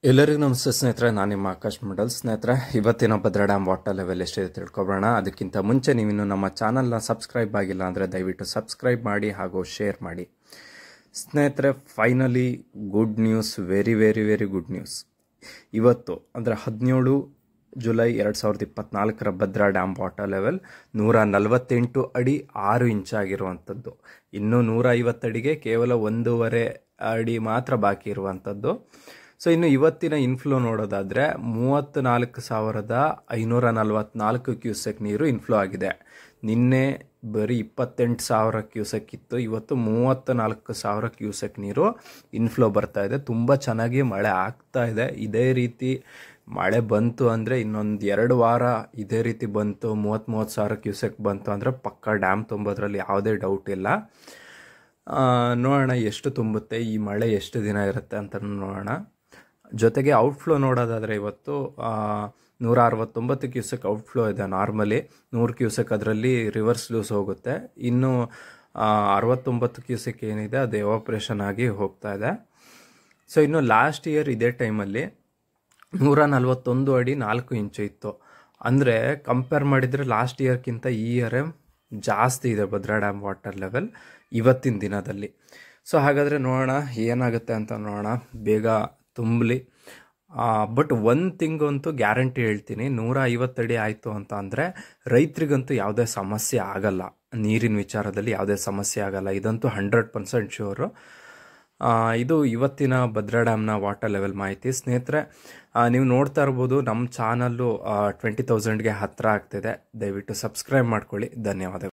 ಎಲ್ಲರಿಗೂ ನಮಸ್ತೆ ಸ್ನೇಹಿತರೆ, ನಾನು ನಿಮ್ಮ ಆಕಾಶ್ ಮಂಡಲ್. ಸ್ನೇಹಿತರೆ, ಇವತ್ತಿನ ಭದ್ರಾ ಡ್ಯಾಮ್ ವಾಟರ್ ಲೆವೆಲ್ ಎಷ್ಟಿದೆ ತಿಳ್ಕೊಬೋಣ. ಅದಕ್ಕಿಂತ ಮುಂಚೆ ನೀವಿನ್ನು ನಮ್ಮ ಚಾನಲ್ನ ಸಬ್ಸ್ಕ್ರೈಬ್ ಆಗಿಲ್ಲ ಅಂದರೆ ದಯವಿಟ್ಟು ಸಬ್ಸ್ಕ್ರೈಬ್ ಮಾಡಿ ಹಾಗೂ ಶೇರ್ ಮಾಡಿ. ಸ್ನೇಹಿತರೆ, finally good news, very very very good news. ಇವತ್ತು ಅಂದರೆ 17 July 2024 Bhadra dam water level 148 ಅಡಿ 6 ಇಂಚ್ ಆಗಿರುವಂಥದ್ದು. ಇನ್ನು 150 ಅಡಿಗೆ ಕೇವಲ 1.5 ಅಡಿ ಮಾತ್ರ ಬಾಕಿ ಇರುವಂಥದ್ದು. ಸೊ ಇನ್ನು ಇವತ್ತಿನ ಇನ್ಫ್ಲೋ ನೋಡೋದಾದರೆ 34,544 ಕ್ಯೂಸೆಕ್ ನೀರು ಇನ್ಫ್ಲೋ ಆಗಿದೆ. ನಿನ್ನೆ ಬರೀ 28,000 ಕ್ಯೂಸೆಕ್ ಇತ್ತು. ಇವತ್ತು 34,000 ಕ್ಯೂಸೆಕ್ ನೀರು ಇನ್ಫ್ಲೋ ಬರ್ತಾ ಇದೆ. ತುಂಬ ಚೆನ್ನಾಗಿ ಮಳೆ ಆಗ್ತಾ ಇದೆ. ಇದೇ ರೀತಿ ಮಳೆ ಬಂತು ಅಂದರೆ ಇನ್ನೊಂದು 2 ವಾರ ಇದೇ ರೀತಿ ಬಂತು, 30,000 ಕ್ಯೂಸೆಕ್ ಬಂತು ಅಂದರೆ ಪಕ್ಕ ಡ್ಯಾಮ್ ತುಂಬೋದ್ರಲ್ಲಿ ಯಾವುದೇ ಡೌಟ್ ಇಲ್ಲ. ನೋಡೋಣ ಎಷ್ಟು ತುಂಬುತ್ತೆ, ಈ ಮಳೆ ಎಷ್ಟು ದಿನ ಇರುತ್ತೆ ಅಂತ ನೋಡೋಣ. ಜೊತೆಗೆ ಔಟ್ಫ್ಲೋ ನೋಡೋದಾದರೆ ಇವತ್ತು 169 ಕ್ಯೂಸೆಕ್ ಔಟ್ಫ್ಲೋ ಇದೆ. ನಾರ್ಮಲಿ 100 ಕ್ಯೂಸೆಕ್ ಅದರಲ್ಲಿ ರಿವರ್ಸ್ ಲೂಸ್ ಹೋಗುತ್ತೆ. ಇನ್ನು 69 ಕ್ಯೂಸೆಕ್ ಏನಿದೆ ಅದು ಎವಾಪ್ರೇಷನ್ ಆಗಿ ಹೋಗ್ತಾ ಇದೆ. ಸೊ ಇನ್ನು ಲಾಸ್ಟ್ ಇಯರ್ ಇದೇ ಟೈಮಲ್ಲಿ 141 ಅಡಿ 4 ಇಂಚು ಇತ್ತು. ಅಂದರೆ ಕಂಪೇರ್ ಮಾಡಿದರೆ ಲಾಸ್ಟ್ ಇಯರ್ಗಿಂತ ಈ ಇಯರೇ ಜಾಸ್ತಿ ಇದೆ ಭದ್ರಾ ಡ್ಯಾಮ್ ವಾಟರ್ ಲೆವೆಲ್ ಇವತ್ತಿನ ದಿನದಲ್ಲಿ. ಸೊ ಹಾಗಾದರೆ ನೋಡೋಣ ಏನಾಗುತ್ತೆ ಅಂತ ನೋಡೋಣ, ಬೇಗ ತುಂಬಲಿ. ಬಟ್ ಒಂದು ಥಿಂಗ್ ಅಂತೂ ಗ್ಯಾರಂಟಿ ಹೇಳ್ತೀನಿ, 150 ಅಡಿ ಆಯಿತು ಅಂತ ಅಂದರೆ ರೈತರಿಗಂತೂ ಯಾವುದೇ ಸಮಸ್ಯೆ ಆಗಲ್ಲ. ನೀರಿನ ವಿಚಾರದಲ್ಲಿ ಯಾವುದೇ ಸಮಸ್ಯೆ ಆಗಲ್ಲ, ಇದಂತೂ 100% ಶ್ಯೂರು. ಇದು ಇವತ್ತಿನ ಭದ್ರಾ ಡ್ಯಾಮ್ನ ವಾಟರ್ ಲೆವೆಲ್ ಮಾಹಿತಿ. ಸ್ನೇಹಿತರೆ, ನೀವು ನೋಡ್ತಾ ಇರ್ಬೋದು ನಮ್ಮ ಚಾನಲ್ಲು 20,000ಗೆ ಹತ್ತಿರ ಆಗ್ತಿದೆ. ದಯವಿಟ್ಟು ಸಬ್ಸ್ಕ್ರೈಬ್ ಮಾಡ್ಕೊಳ್ಳಿ. ಧನ್ಯವಾದಗಳು.